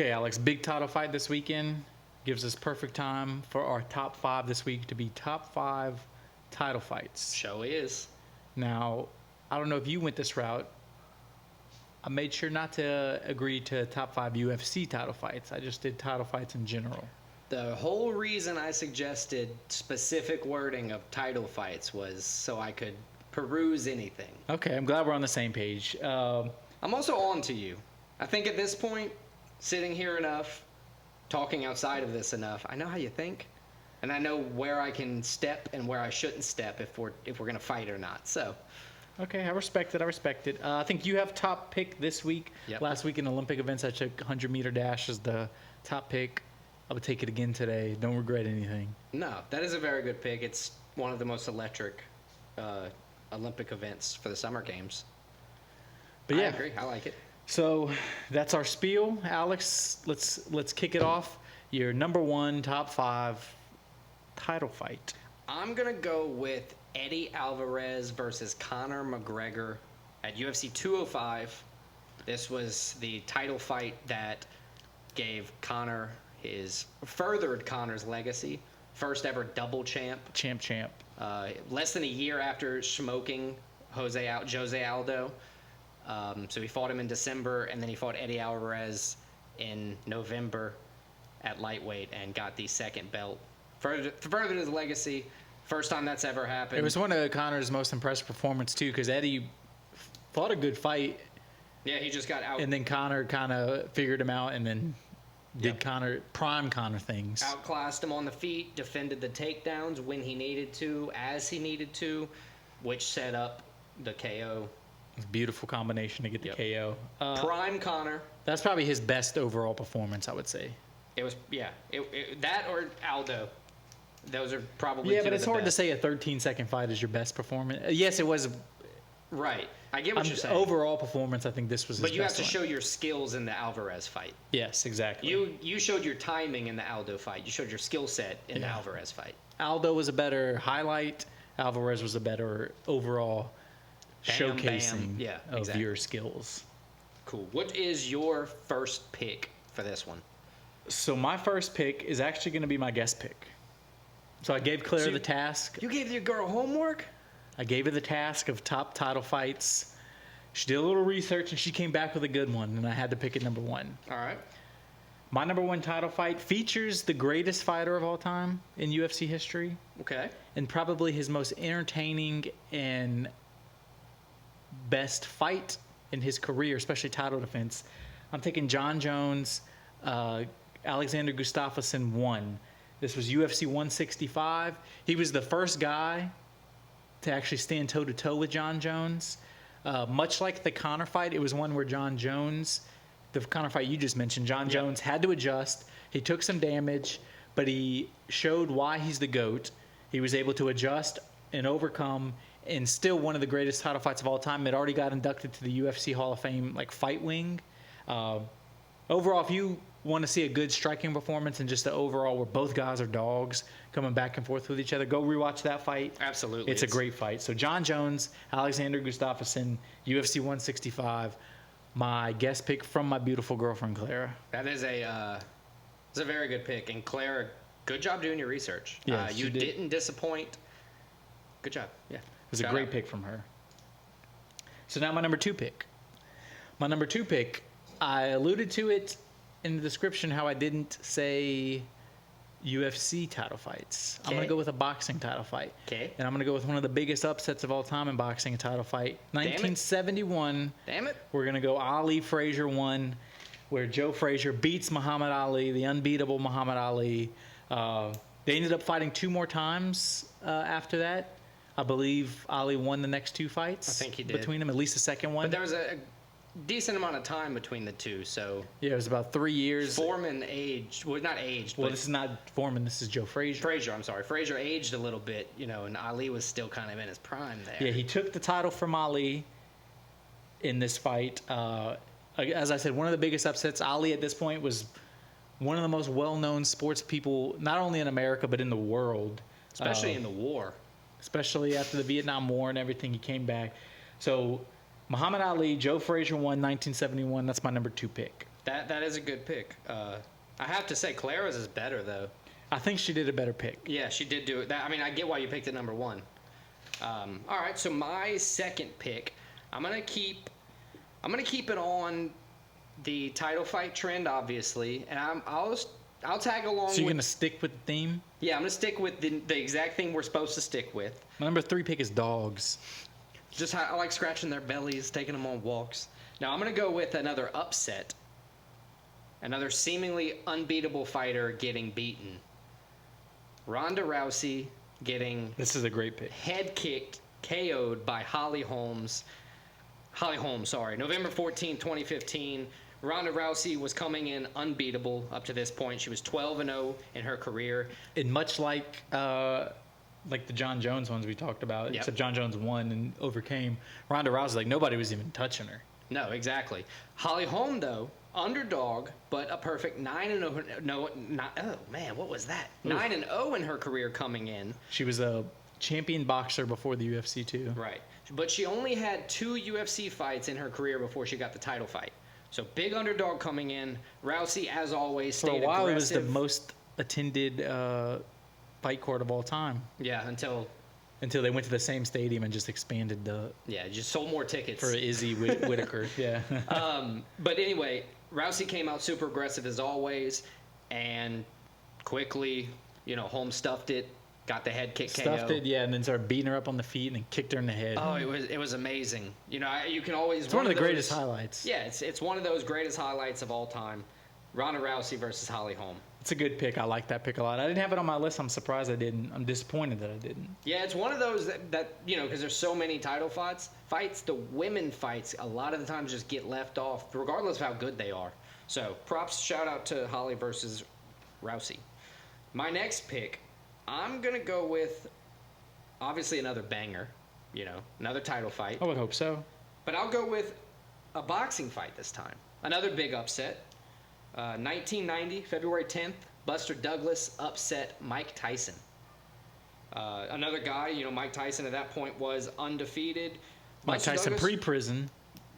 Okay, Alex, big title fight this weekend. Gives us perfect time for our top 5 this week to be top 5 title fights. Show is. Now, I don't know if you went this route. I made sure not to agree to top 5 UFC title fights. I just did title fights in general. The whole reason I suggested specific wording of title fights was so I could peruse anything. Okay, I'm glad we're on the same page. I'm also on to you. I think at this point, sitting here enough, talking outside of this enough, I know how you think, and I know where I can step and where I shouldn't step if we're gonna fight or not. So. Okay, I respect it. I think you have top pick this week. Yep. Last week in Olympic events, I took 100-meter dash as the top pick. I would take it again today. Don't regret anything. No, that is a very good pick. It's one of the most electric Olympic events for the Summer Games. But yeah, I agree. I like it. So that's our spiel, Alex. Let's kick it off. Your number 1 top 5 title fight. I'm gonna go with Eddie Alvarez versus Conor McGregor at UFC 205. This was the title fight that gave furthered Conor's legacy. First ever double champ. Champ. Less than a year after smoking Jose Aldo. So he fought him in December, and then he fought Eddie Alvarez in November at lightweight and got the second belt. Furthered his legacy. First time that's ever happened. It was one of Conor's most impressive performances, too, because Eddie fought a good fight. Yeah, he just got out. And then Conor kind of figured him out and then did prime Conor things. Outclassed him on the feet, defended the takedowns when he needed to, as he needed to, which set up the KO. It's a beautiful combination to get the KO. Prime Conor. That's probably his best overall performance, I would say. It was, that or Aldo. Those are probably but it's hard to say a 13-second fight is your best performance. Yes, it was. Right. I get what you're saying. Overall performance, I think this was his best. But you have to show your skills in the Alvarez fight. Yes, exactly. You showed your timing in the Aldo fight. You showed your skill set in the Alvarez fight. Aldo was a better highlight. Alvarez was a better overall showcasing of your skills. Cool. What is your first pick for this one? So my first pick is actually going to be my guest pick. So I gave Claire the task. You gave your girl homework? I gave her the task of top title fights. She did a little research, and she came back with a good one, and I had to pick it number 1. All right. My number 1 title fight features the greatest fighter of all time in UFC history. Okay. And probably his most entertaining and best fight in his career, especially title defense. I'm taking John Jones, Alexander Gustafsson 1. This was UFC 165. He was the first guy to actually stand toe-to-toe with John Jones. Much like the Conor fight, it was one where John Jones, the Conor fight you just mentioned, John Jones had to adjust. He took some damage, but he showed why he's the GOAT. He was able to adjust and overcome, and still one of the greatest title fights of all time. It already got inducted to the UFC Hall of Fame, fight wing. Overall, if you want to see a good striking performance and just the overall where both guys are dogs coming back and forth with each other, go rewatch that fight. Absolutely. It's a great fight. So John Jones, Alexander Gustafsson, UFC 165, my guest pick from my beautiful girlfriend, Clara. That is it's a very good pick. And Clara, good job doing your research. Yes, you didn't disappoint. Good job. Yeah. It was a great pick from her. So now my number 2 pick. My number 2 pick, I alluded to it in the description how I didn't say UFC title fights. I'm going to go with a boxing title fight. Okay. And I'm going to go with one of the biggest upsets of all time in boxing, a title fight. 1971. Damn it. We're going to go Ali Frazier 1, where Joe Frazier beats Muhammad Ali, the unbeatable Muhammad Ali. They ended up fighting 2 more times after that. I believe Ali won the next 2 fights. I think he did. Between them, at least the second one. But there was a decent amount of time between the two, so... Yeah, it was about 3 years. Foreman aged... Well, not aged, Well, this is not Foreman. This is Joe Frazier. Frazier aged a little bit, and Ali was still kind of in his prime there. Yeah, he took the title from Ali in this fight. As I said, one of the biggest upsets. Ali at this point was one of the most well-known sports people, not only in America, but in the world. Especially in the war. Especially after the Vietnam War and everything, he came back. So... Muhammad Ali, Joe Frazier won 1971. That's my number 2 pick. That is a good pick. I have to say, Clara's is better though. I think she did a better pick. Yeah, she did do it. I mean, I get why you picked it number 1. All right, so my second pick, I'm gonna keep it on the title fight trend, obviously, and I'll tag along. So you're gonna stick with the theme? Yeah, I'm gonna stick with the exact thing we're supposed to stick with. My number 3 pick is dogs. Just I like scratching their bellies, taking them on walks. Now I'm gonna go with another upset, another seemingly unbeatable fighter getting beaten. Ronda Rousey getting This is a great pick. head kicked, KO'd by Holly Holmes. November 14, 2015. Ronda Rousey was coming in unbeatable up to this point. She was 12-0 in her career. And much like the John Jones ones we talked about, Yep. except John Jones won and overcame Ronda Rousey. Like, nobody was even touching her. No, exactly. Holly Holm, though, underdog, but a perfect 9-0. Oh man, what was that? 9-0 in her career coming in. She was a champion boxer before the UFC too. Right, but she only had 2 UFC fights in her career before she got the title fight. So big underdog coming in. Rousey, as always, For stayed a while, aggressive. it was the most attended fight court of all time Yeah, until they went to the same stadium and just expanded just sold more tickets. for Izzy Whitaker. Yeah. But anyway, Rousey came out super aggressive as always, and quickly, Holmes stuffed it, got the head kick Stuffed KO. it, yeah, and then started beating her up on the feet and then kicked her in the head. Oh, it was amazing. You can always. It's one of the greatest highlights. Yeah, it's one of those greatest highlights of all time. Ronda Rousey versus Holly Holm. It's a good pick. I like that pick a lot. I didn't have it on my list. I'm surprised I didn't. I'm disappointed that I didn't. Yeah, it's one of those that because there's so many title fights, the women fights a lot of the times just get left off, regardless of how good they are. So shout out to Holly versus Rousey. My next pick, I'm gonna go with obviously another banger, another title fight. I would hope so. But I'll go with a boxing fight this time. Another big upset. 1990, February 10th, Buster Douglas upset Mike Tyson. Another guy, Mike Tyson at that point was undefeated. Mike Tyson pre-prison.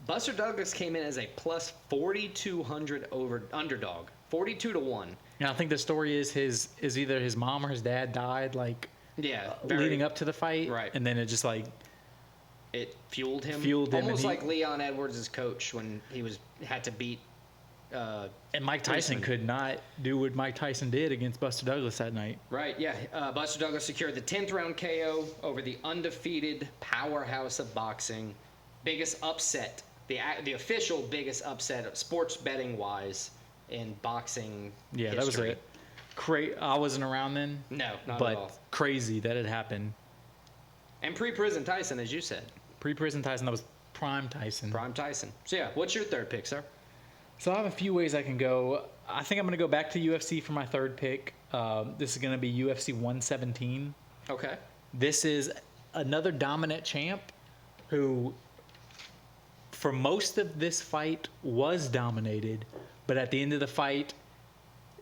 Buster Douglas came in as a plus 4,200 underdog, 42-1. And I think the story is either his mom or his dad died leading up to the fight, right? And then it just it fueled him, and almost like Leon Edwards' coach when he had to beat. And Mike Tyson Usman. could not do what Mike Tyson did against Buster Douglas that night. Right, yeah. Buster Douglas secured the 10th round KO over the undefeated powerhouse of boxing. Biggest upset, the official biggest upset, sports betting wise, in boxing. Yeah, history. that was it. I wasn't around then. No, not but at all. Crazy that it happened. And pre-prison Tyson, as you said. Pre-prison Tyson, that was prime Tyson. Prime Tyson. So yeah, what's your third pick, sir? So I have a few ways I can go. I think I'm going to go back to UFC for my third pick. This is going to be UFC 117. Okay. This is another dominant champ who, for most of this fight, was dominated, but at the end of the fight,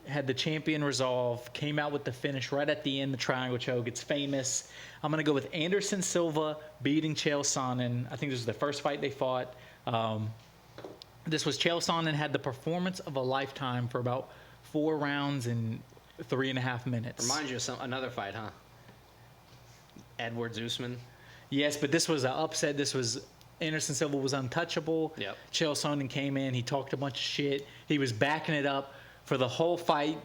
had the champion resolve, came out with the finish right at the end, the triangle choke. It's famous. I'm going to go with Anderson Silva beating Chael Sonnen. I think this was the first fight they fought. This was Chael Sonnen had the performance of a lifetime for about 4 rounds and 3.5 minutes. Reminds you of another fight, huh? Edwards Usman. Yes, but this was an upset. This was Anderson Silva was untouchable. Yep. Chael Sonnen came in. He talked a bunch of shit. He was backing it up for the whole fight.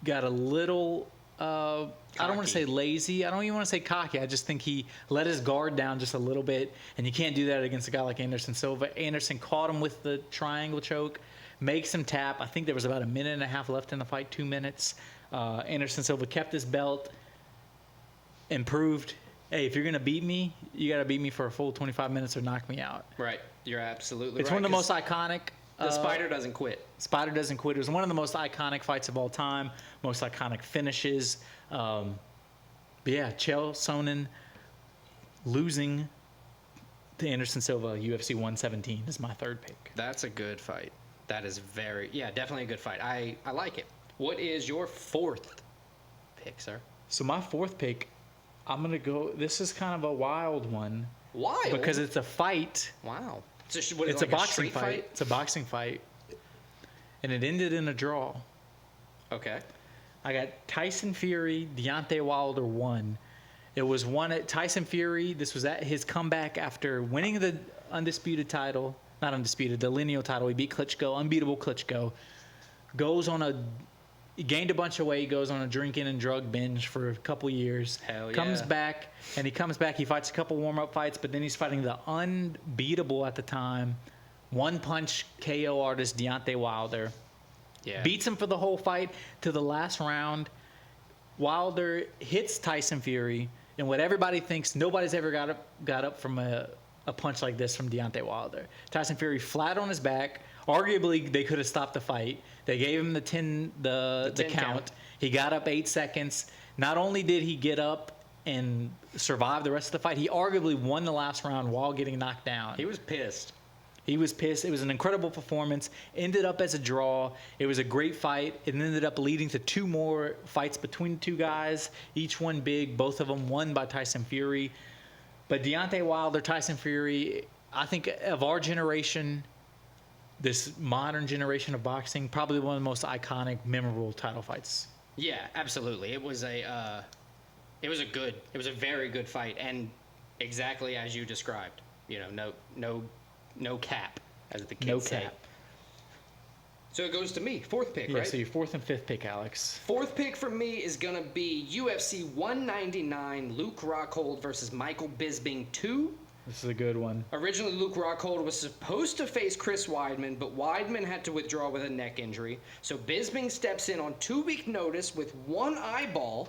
Got a little, I don't want to say lazy. I don't even want to say cocky. I just think he let his guard down just a little bit, and you can't do that against a guy like Anderson Silva. Anderson caught him with the triangle choke, makes him tap. I think there was about a minute and a half left in the fight, 2 minutes. Anderson Silva kept his belt and proved, hey, if you're going to beat me, you got to beat me for a full 25 minutes or knock me out. Right. You're absolutely It's right. one of the most iconic. The Spider doesn't quit. Spider doesn't quit. It was one of the most iconic fights of all time, most iconic finishes. But yeah, Chael Sonnen losing to Anderson Silva, UFC 117 is my third pick. That's a good fight. That is definitely a good fight. I like it. What is your fourth pick, sir? So my fourth pick, I'm going to go, this is kind of a wild one. Wild? Because it's a fight. Wow. So what, It's like a boxing street fight. It's a boxing fight. and it ended in a draw. Okay. I got Tyson Fury, Deontay Wilder 1. It was one at Tyson Fury. This was at his comeback after winning the undisputed title. Not undisputed, the lineal title. He beat Klitschko, unbeatable Klitschko. He gained a bunch of weight, goes on a drinking and drug binge for a couple years. Hell yeah. Comes back, he fights a couple warm-up fights, but then he's fighting the unbeatable at the time, one-punch KO artist Deontay Wilder. Yeah. Beats him for the whole fight to the last round. Wilder hits Tyson Fury, and what everybody thinks, nobody's ever got up from a punch like this from Deontay Wilder. Tyson Fury flat on his back. Arguably, they could have stopped the fight. They gave him the 10 count. He got up 8 seconds. Not only did he get up and survive the rest of the fight, he arguably won the last round while getting knocked down. He was pissed. He was pissed. It was an incredible performance. Ended up as a draw. It was a great fight. It ended up leading to 2 more fights between the two guys, each one big. Both of them won by Tyson Fury. But Deontay Wilder, Tyson Fury, I think of our generation, this modern generation of boxing, probably one of the most iconic, memorable title fights. Yeah, absolutely. It was a very good fight, and exactly as you described. You know, no cap, as the kids say. No cap. So it goes to me, 4th pick, Yeah, right? so your 4th and 5th pick, Alex. 4th pick for me is going to be UFC 199, Luke Rockhold versus Michael Bisping 2. This is a good one. Originally, Luke Rockhold was supposed to face Chris Weidman, but Weidman had to withdraw with a neck injury. So Bisping steps in on 2-week notice with one eyeball,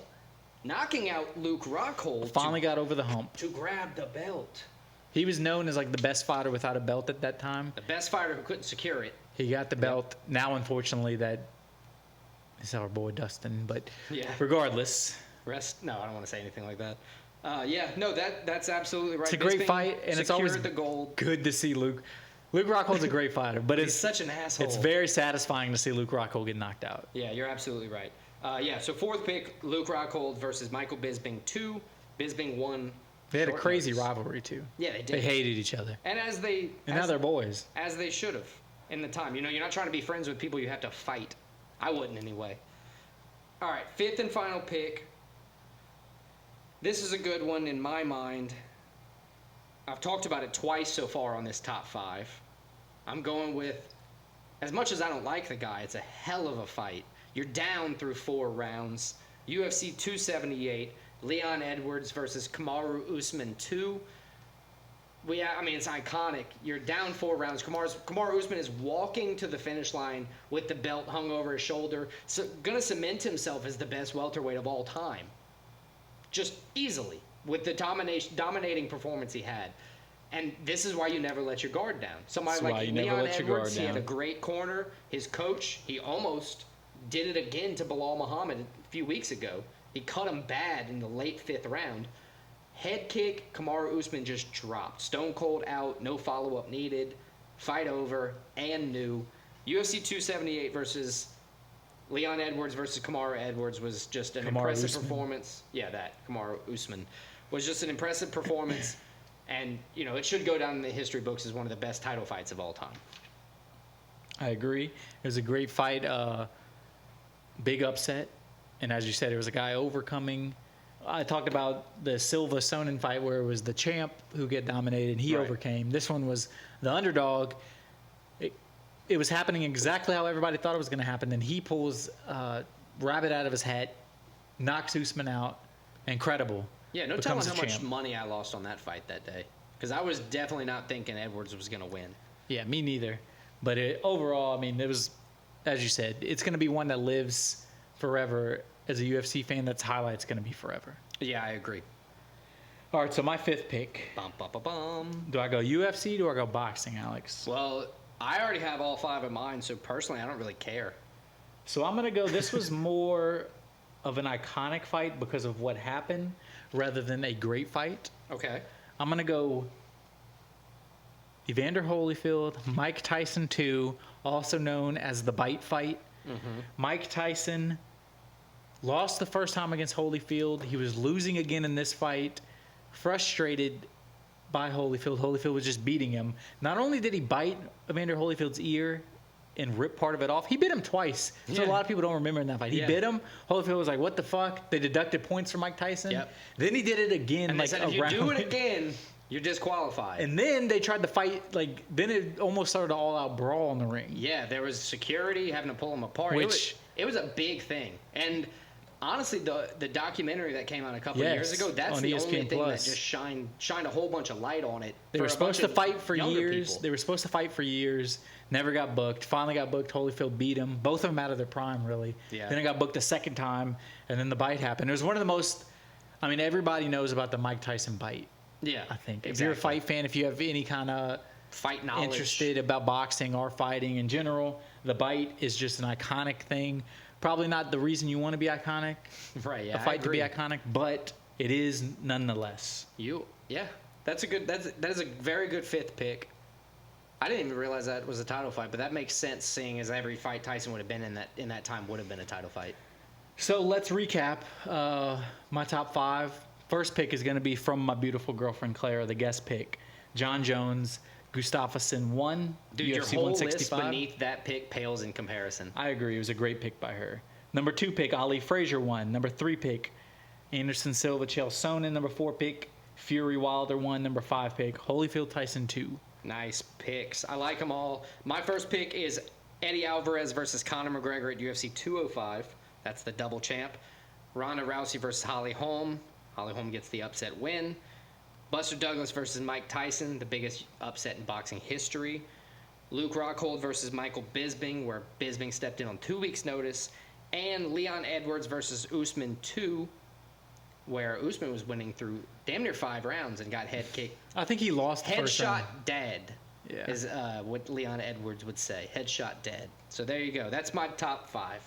knocking out Luke Rockhold. Finally got over the hump. To grab the belt. He was known as like the best fighter without a belt at that time. The best fighter who couldn't secure it. He got the belt. Yep. Now, unfortunately, that is our boy Dustin. But regardless. No, I don't want to say anything like that. That's absolutely right. It's a great fight, and it's always the gold. Good to see Luke. Luke Rockhold's a great fighter, but he's such an asshole. It's very satisfying to see Luke Rockhold get knocked out. Yeah, you're absolutely right. So 4th pick, Luke Rockhold versus Michael Bisping 2. Bisping won. They had a crazy rivalry too. Yeah, they did. They hated each other. And now they're boys. As they should have in the time. You know, you're not trying to be friends with people you have to fight. I wouldn't anyway. All right, 5th and final pick. This is a good one in my mind. I've talked about it twice so far on this top 5. I'm going with, as much as I don't like the guy, it's a hell of a fight. You're down through 4 rounds. UFC 278, Leon Edwards versus Kamaru Usman 2. It's iconic. You're down 4 rounds. Kamaru Usman is walking to the finish line with the belt hung over his shoulder, so going to cement himself as the best welterweight of all time. Just easily, with the dominating performance he had. And this is why you never let your guard down. Somebody like Leon Edwards, he had a great corner. His coach, he almost did it again to Bilal Muhammad a few weeks ago. He cut him bad in the late 5th round. Head kick, Kamaru Usman just dropped. Stone cold out, no follow-up needed. Fight over, and new. UFC 278 versus Leon Edwards versus Kamaru Edwards was just an impressive performance. Yeah, Kamaru Usman was just an impressive performance. And, it should go down in the history books as one of the best title fights of all time. I agree. It was a great fight. Big upset. And as you said, it was a guy overcoming. I talked about the Silva Sonnen fight where it was the champ who get dominated and he overcame. This one was the underdog. It was happening exactly how everybody thought it was going to happen. Then he pulls rabbit out of his hat, knocks Usman out. Incredible. Yeah, no telling how much money I lost on that fight that day. Because I was definitely not thinking Edwards was going to win. Yeah, me neither. But overall, it was, as you said, it's going to be one that lives forever. As a UFC fan, that's highlight's going to be forever. Yeah, I agree. All right, so my 5th pick. Bum, bum, bum, bum. Do I go UFC? Do I go boxing, Alex? Well, I already have all 5 of mine, so personally, I don't really care. So I'm going to go, this was more of an iconic fight because of what happened rather than a great fight. Okay. I'm going to go Evander Holyfield, Mike Tyson 2, also known as the Bite Fight. Mm-hmm. Mike Tyson lost the first time against Holyfield. He was losing again in this fight, frustrated by Holyfield. Holyfield was just beating him. Not only did he bite Evander Holyfield's ear and rip part of it off. He bit him twice. So a Yeah. lot of people don't remember in that fight. He Yeah. bit him. Holyfield was like, what the fuck? They deducted points from Mike Tyson. Yep. Then he did it again. And like they said, if you do it again, you're disqualified. And then they tried to fight, like, then it almost started an all-out brawl in the ring. Yeah, there was security having to pull them apart. Which- it was a big thing. And honestly, the documentary that came out a couple of Yes, years ago, that's on the ESPN only thing that Plus. just shined a whole bunch of light on it. They for were a supposed bunch to of fight for younger years. people. They were supposed to fight for years. Never got booked. Finally got booked. Holyfield beat him. Both of them out of their prime, really. Yeah. Then it got booked a second time, and then the bite happened. It was one of the most. I mean, everybody knows about the Mike Tyson bite. Yeah, I think. exactly. If you're a fight fan, if you have any kind of fight knowledge. interested about boxing or fighting in general, the bite is just an iconic thing. Probably not the reason you want to be iconic, Right, yeah, a I fight to be agree. iconic, but it is nonetheless. Yeah, that is a very good fifth pick. I didn't even realize that was a title fight, but that makes sense, seeing as every fight Tyson would have been in that time would have been a title fight. So let's recap my top 5. First pick is going to be from my beautiful girlfriend Clara, the guest pick. John Jones, Gustafsson 1, Dude, UFC your whole list 165. beneath that pick pales in comparison. I agree. It was a great pick by her. Number 2 pick, Ali Frazier 1. Number 3 pick, Anderson Silva, Chael Sonnen. Number 4 pick, Fury Wilder 1. Number 5 pick, Holyfield Tyson 2. Nice picks. I like them all. My first pick is Eddie Alvarez versus Conor McGregor at UFC 205. That's the double champ. Ronda Rousey versus Holly Holm. Holly Holm gets the upset win. Buster Douglas versus Mike Tyson, the biggest upset in boxing history. Luke Rockhold versus Michael Bisping, where Bisping stepped in on 2 weeks' notice. And Leon Edwards versus Usman 2, where Usman was winning through damn near 5 rounds and got head kicked. I think he lost the first round. Headshot dead, Yeah. is what Leon Edwards would say. Headshot dead. So there you go. That's my top 5.